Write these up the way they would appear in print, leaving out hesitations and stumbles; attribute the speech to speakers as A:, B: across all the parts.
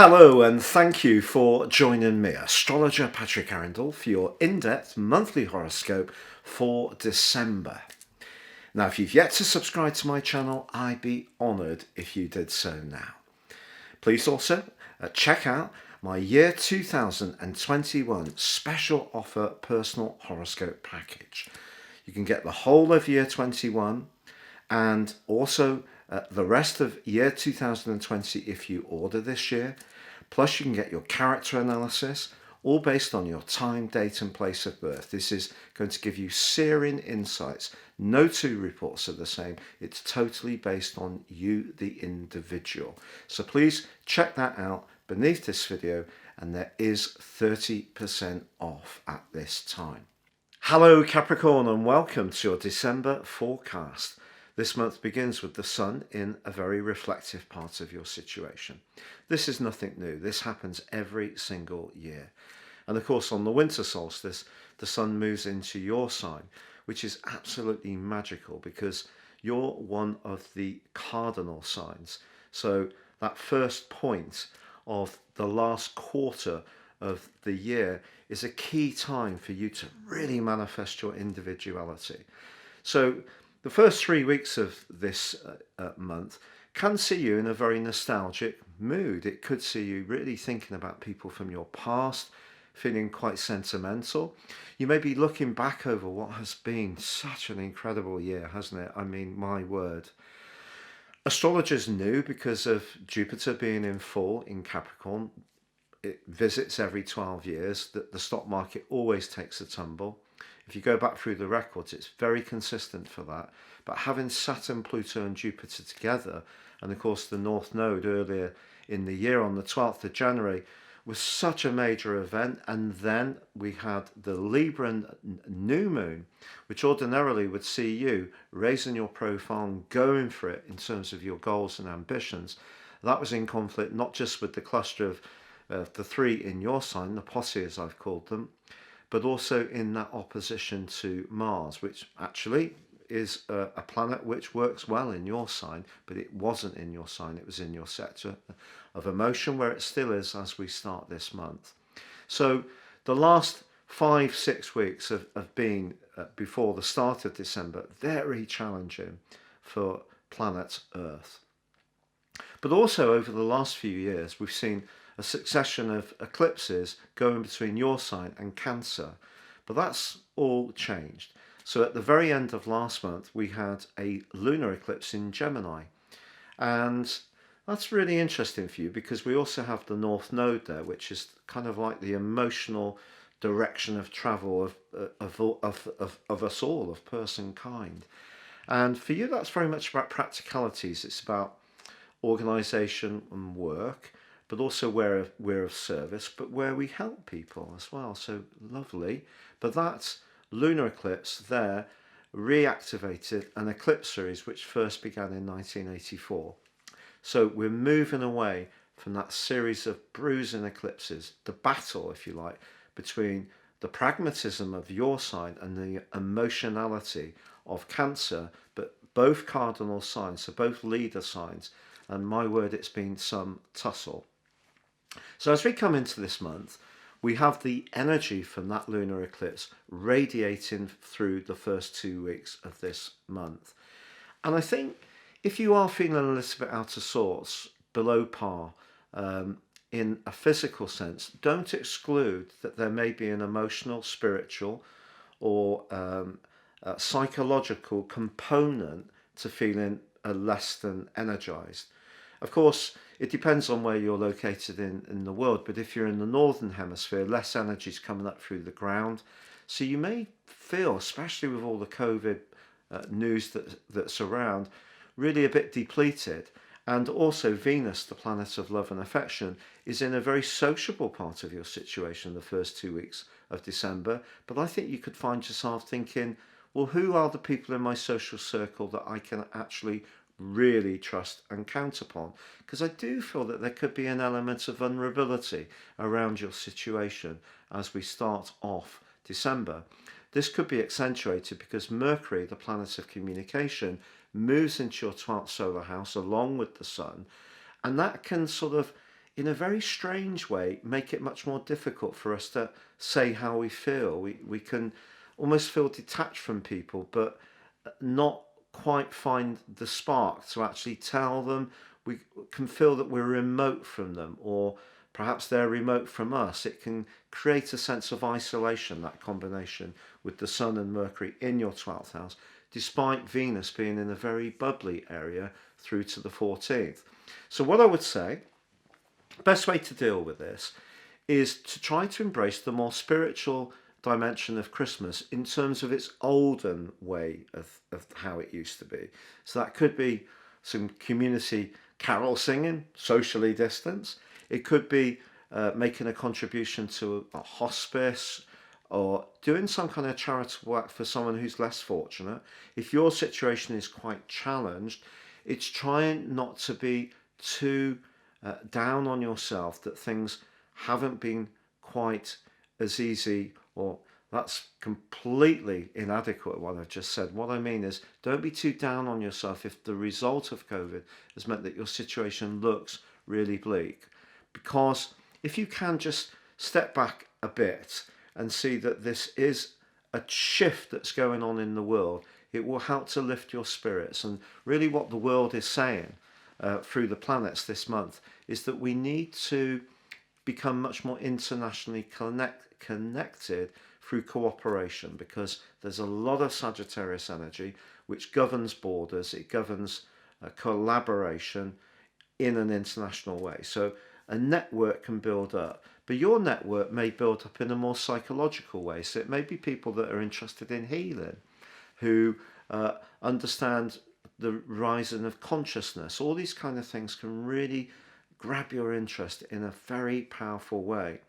A: Hello and thank you for joining me, astrologer Patrick Arundell, for your in-depth monthly horoscope for December. Now, if you've yet to subscribe to my channel, I'd be honoured if you did so now. Please also check out my year 2021 special offer personal horoscope package. You can get the whole of year 21 and also the rest of year 2020 if you order this year. Plus you can get your character analysis, all based on your time, date and place of birth. This is going to give you searing insights. No two reports are the same. It's totally based on you, the individual. So please check that out beneath this video, and there is 30% off at this time. Hello Capricorn, and welcome to your December forecast. This month begins with the sun in a very reflective part of your situation. This is nothing new. This happens every single year. And of course, on the winter solstice, the sun moves into your sign, which is absolutely magical because you're one of the cardinal signs. So that first point of the last quarter of the year is a key time for you to really manifest your individuality. So the first 3 weeks of this month can see you in a very nostalgic mood. It could see you really thinking about people from your past, feeling quite sentimental. You may be looking back over what has been such an incredible year, hasn't it? I mean, my word. Astrologers knew, because of Jupiter being in full in Capricorn, it visits every 12 years, that the stock market always takes a tumble. If you go back through the records, it's very consistent for that. But having Saturn, Pluto and Jupiter together, and of course the North Node earlier in the year on the 12th of January, was such a major event. And then we had the Libra new moon, which ordinarily would see you raising your profile and going for it in terms of your goals and ambitions. That was in conflict not just with the cluster of the three in your sign, the posse as I've called them, but also in that opposition to Mars, which actually is a planet which works well in your sign, but it wasn't in your sign. It was in your sector of emotion, where it still is as we start this month. So the last 5-6 weeks have been, before the start of December, very challenging for planet Earth. But also over the last few years, we've seen a succession of eclipses going between your sign and Cancer, but that's all changed. So at the very end of last month, we had a lunar eclipse in Gemini, and that's really interesting for you because we also have the North Node there, which is kind of like the emotional direction of travel of us all, of person kind. And for you, that's very much about practicalities. It's about organisation and work, but also where we're of service, but where we help people as well. So lovely. But that lunar eclipse there reactivated an eclipse series which first began in 1984. So we're moving away from that series of bruising eclipses, the battle, if you like, between the pragmatism of your sign and the emotionality of Cancer, but both cardinal signs, so both leader signs. And my word, it's been some tussle. So as we come into this month, we have the energy from that lunar eclipse radiating through the first 2 weeks of this month. And I think if you are feeling a little bit out of sorts, below par, in a physical sense, don't exclude that there may be an emotional, spiritual or psychological component to feeling less than energized. Of course, it depends on where you're located in the world, but if you're in the northern hemisphere, less energy is coming up through the ground. So you may feel, especially with all the COVID news that's around, really a bit depleted. And also Venus, the planet of love and affection, is in a very sociable part of your situation the first 2 weeks of December. But I think you could find yourself thinking, well, who are the people in my social circle that I can actually really trust and count upon? Because I do feel that there could be an element of vulnerability around your situation as we start off December. This could be accentuated because Mercury, the planet of communication, moves into your 12th solar house along with the sun, and that can sort of in a very strange way, make it much more difficult for us to say how we feel. We can almost feel detached from people, but not quite find the spark to actually tell them. We can feel that we're remote from them, or perhaps they're remote from us. It can create a sense of isolation, that combination with the Sun and Mercury in your 12th house, despite Venus being in a very bubbly area through to the 14th. So what I would say, best way to deal with this is to try to embrace the more spiritual dimension of Christmas in terms of its olden way of how it used to be. So that could be some community carol singing, socially distanced. It could be making a contribution to a hospice, or doing some kind of charitable work for someone who's less fortunate. If your situation is quite challenged, it's trying not to be too down on yourself that things haven't been quite as easy, or that's completely inadequate what I've just said. What I mean is, don't be too down on yourself if the result of COVID has meant that your situation looks really bleak. Because if you can just step back a bit and see that this is a shift that's going on in the world, it will help to lift your spirits. And really what the world is saying through the planets this month is that we need to become much more internationally connected through cooperation, because there's a lot of Sagittarius energy which governs borders, it governs collaboration in an international way. So a network can build up, but your network may build up in a more psychological way. So it may be people that are interested in healing, who understand the rising of consciousness. All these kind of things can really grab your interest in a very powerful way.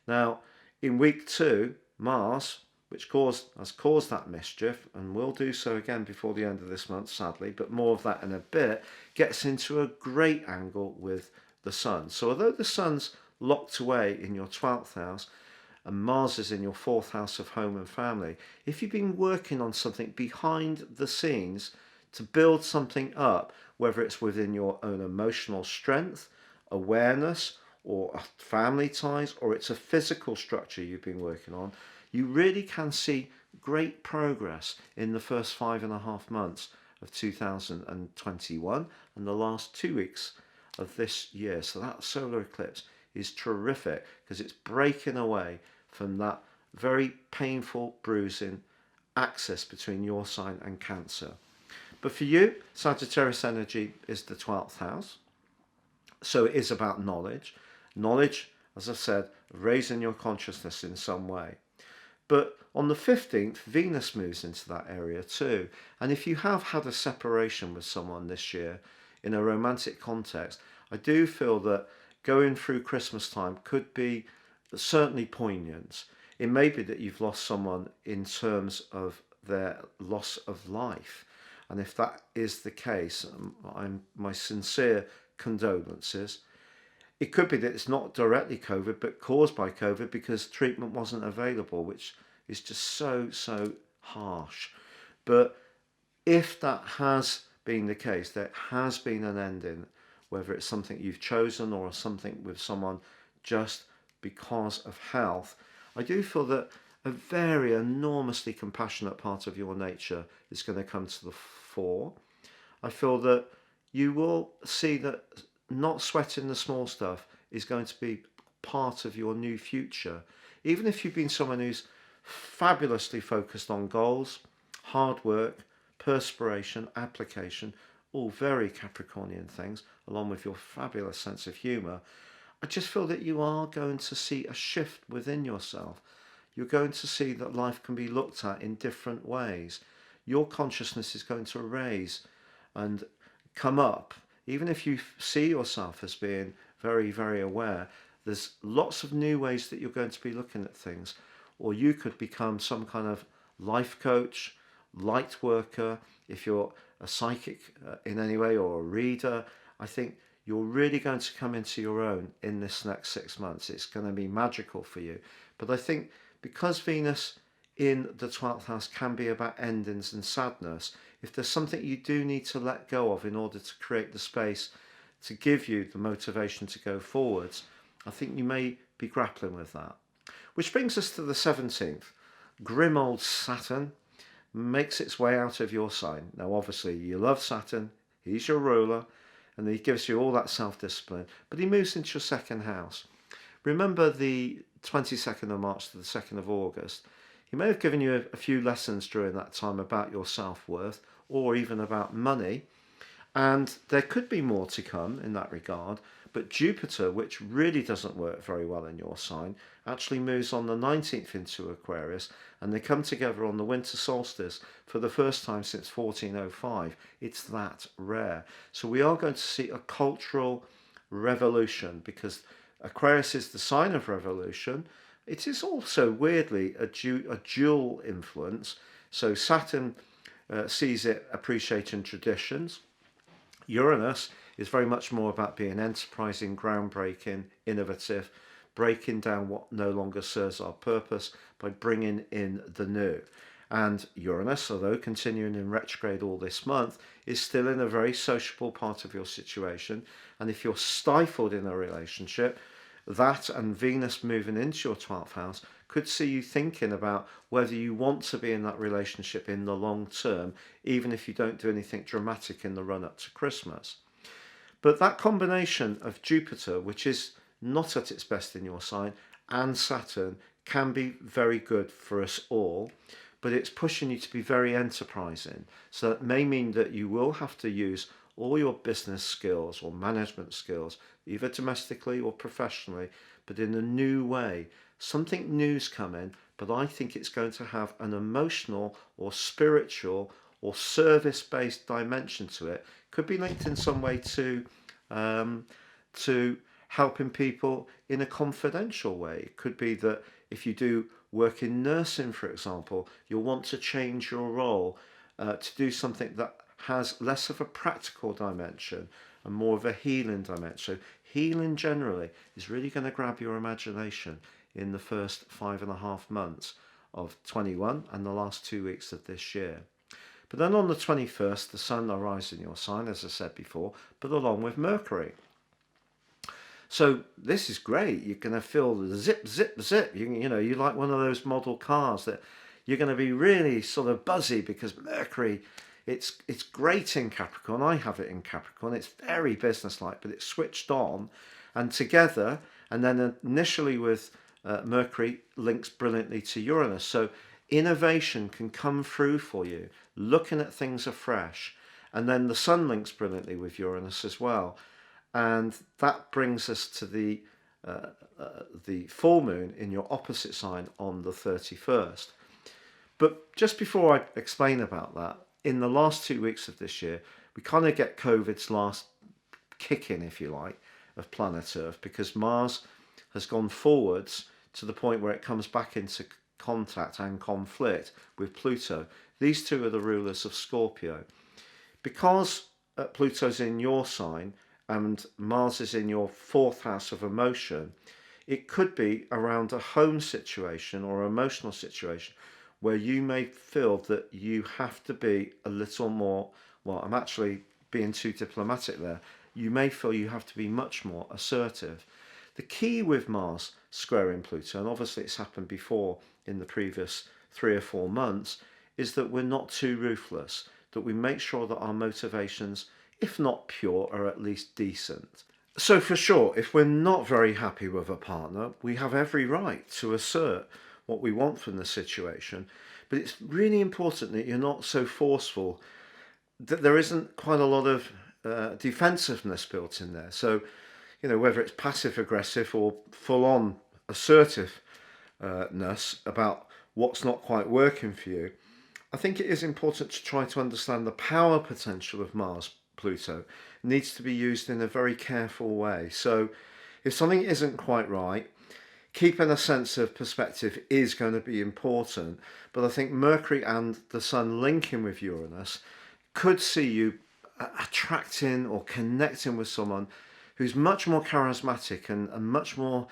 A: Now, in week 2, Mars, which has caused that mischief, and will do so again before the end of this month, sadly, but more of that in a bit, gets into a great angle with the Sun. So although the Sun's locked away in your 12th house, and Mars is in your 4th house of home and family, if you've been working on something behind the scenes to build something up, whether it's within your own emotional strength, awareness, or family ties, or it's a physical structure you've been working on, you really can see great progress in the first 5.5 months of 2021 and the last 2 weeks of this year. So that solar eclipse is terrific because it's breaking away from that very painful, bruising axis between your sign and Cancer. But for you, Sagittarius energy is the 12th house. So it is about knowledge. Knowledge, as I said, raising your consciousness in some way. But on the 15th, Venus moves into that area too. And if you have had a separation with someone this year in a romantic context, I do feel that going through Christmas time could be certainly poignant. It may be that you've lost someone in terms of their loss of life. And if that is the case, my sincere condolences. It could be that it's not directly COVID, but caused by COVID because treatment wasn't available, which is just so harsh. But if that has been the case, there has been an ending, whether it's something you've chosen or something with someone just because of health, I do feel that a very enormously compassionate part of your nature is going to come to the fore. I feel that you will see that not sweating the small stuff is going to be part of your new future. Even if you've been someone who's fabulously focused on goals, hard work, perspiration, application, all very Capricornian things, along with your fabulous sense of humour, I just feel that you are going to see a shift within yourself. You're going to see that life can be looked at in different ways. Your consciousness is going to raise and come up. Even if you see yourself as being very, very aware, there's lots of new ways that you're going to be looking at things. Or you could become some kind of life coach, light worker. If you're a psychic in any way, or a reader, I think you're really going to come into your own in this next 6 months. It's going to be magical for you. But I think because Venus in the 12th house can be about endings and sadness, if there's something you do need to let go of in order to create the space to give you the motivation to go forwards, I think you may be grappling with that. Which brings us to the 17th. Grim old Saturn makes its way out of your sign. Now, obviously, you love Saturn. He's your ruler, and he gives you all that self-discipline. But he moves into your second house. Remember the 22nd of March to the 2nd of August. He may have given you a few lessons during that time about your self-worth or even about money. And there could be more to come in that regard. But Jupiter, which really doesn't work very well in your sign, actually moves on the 19th into Aquarius, and they come together on the winter solstice for the first time since 1405. It's that rare. So we are going to see a cultural revolution, because Aquarius is the sign of revolution. It is also weirdly a dual influence. So Saturn sees it appreciating traditions. Uranus is very much more about being enterprising, groundbreaking, innovative, breaking down what no longer serves our purpose by bringing in the new. And Uranus, although continuing in retrograde all this month, is still in a very sociable part of your situation. And if you're stifled in a relationship, that and Venus moving into your 12th house could see you thinking about whether you want to be in that relationship in the long term, even if you don't do anything dramatic in the run up to Christmas. But that combination of Jupiter, which is not at its best in your sign, and Saturn can be very good for us all, but it's pushing you to be very enterprising. So that may mean that you will have to use all your business skills or management skills, either domestically or professionally, but in a new way. Something new's coming, but I think it's going to have an emotional or spiritual or service-based dimension to it. Could be linked in some way to helping people in a confidential way. It could be that if you do work in nursing, for example, you'll want to change your role to do something that has less of a practical dimension and more of a healing dimension. So healing generally is really going to grab your imagination in the first 5.5 months of 21 and the last 2 weeks of this year. But then on the 21st, the sun arrives in your sign, as I said before, but along with Mercury. So this is great. You're going to feel the zip, zip, zip. You know, you like one of those model cars that you're going to be really sort of buzzy because Mercury, it's great in Capricorn. I have it in Capricorn. It's very businesslike, but it's switched on and together. And then initially with Mercury links brilliantly to Uranus. So innovation can come through for you, looking at things afresh. And then the sun links brilliantly with Uranus as well. And that brings us to the full moon in your opposite sign on the 31st. But just before I explain about that, in the last 2 weeks of this year, we kind of get COVID's last kick in, if you like, of planet Earth, because Mars has gone forwards to the point where it comes back into contact and conflict with Pluto. These two are the rulers of Scorpio. Because Pluto's in your sign and Mars is in your 4th house of emotion, it could be around a home situation or emotional situation where you may feel that you have to be a little more, well, I'm actually being too diplomatic there. You may feel you have to be much more assertive. The key with Mars squaring Pluto, and obviously it's happened before in the previous 3 or 4 months, is that we're not too ruthless, that we make sure that our motivations, if not pure, are at least decent. So for sure, if we're not very happy with a partner, we have every right to assert what we want from the situation. But it's really important that you're not so forceful, that there isn't quite a lot of defensiveness built in there. So, you know, whether it's passive aggressive or full on assertiveness about what's not quite working for you, I think it is important to try to understand the power potential of Mars Pluto. It needs to be used in a very careful way. So if something isn't quite right, keeping a sense of perspective is going to be important. But I think Mercury and the Sun linking with Uranus could see you attracting or connecting with someone who's much more charismatic and much more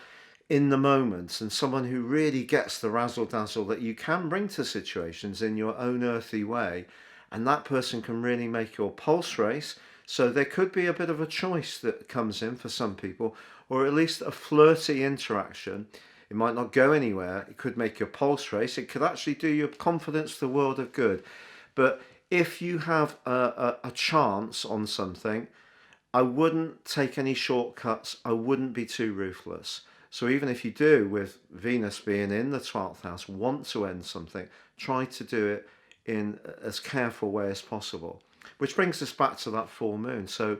A: in the moment, and someone who really gets the razzle dazzle that you can bring to situations in your own earthy way. And that person can really make your pulse race, So there could be a bit of a choice that comes in for some people, or at least a flirty interaction. It might not go anywhere. It could make your pulse race. It could actually do your confidence the world of good. But if you have a chance on something, I wouldn't take any shortcuts. I wouldn't be too ruthless. So even if you do, with Venus being in the 12th house, want to end something, try to do it in as careful way as possible. Which brings us back to that full moon. So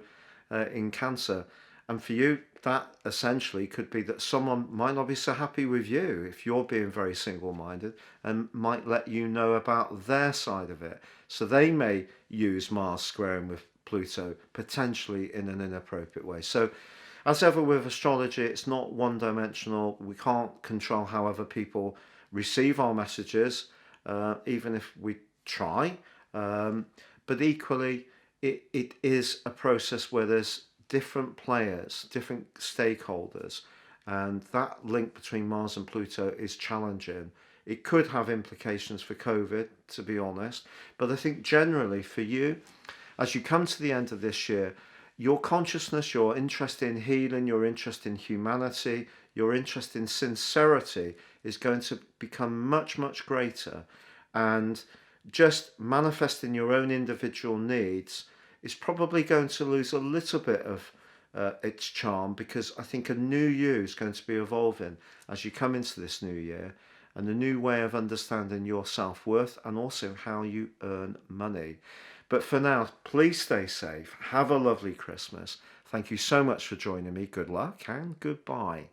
A: in Cancer, and for you, that essentially could be that someone might not be so happy with you if you're being very single-minded, and might let you know about their side of it. So they may use Mars squaring with Pluto potentially in an inappropriate way. So as ever with astrology, it's not one-dimensional. We can't control how other people receive our messages, even if we try. But equally, it is a process where there's different players, different stakeholders, and that link between Mars and Pluto is challenging. It could have implications for COVID, to be honest, but I think generally for you, as you come to the end of this year, your consciousness, your interest in healing, your interest in humanity, your interest in sincerity is going to become much, much greater. And just manifesting your own individual needs is probably going to lose a little bit of its charm, because I think a new you is going to be evolving as you come into this new year, and a new way of understanding your self-worth and also how you earn money. But for now, please stay safe. Have a lovely Christmas. Thank you so much for joining me. Good luck and goodbye.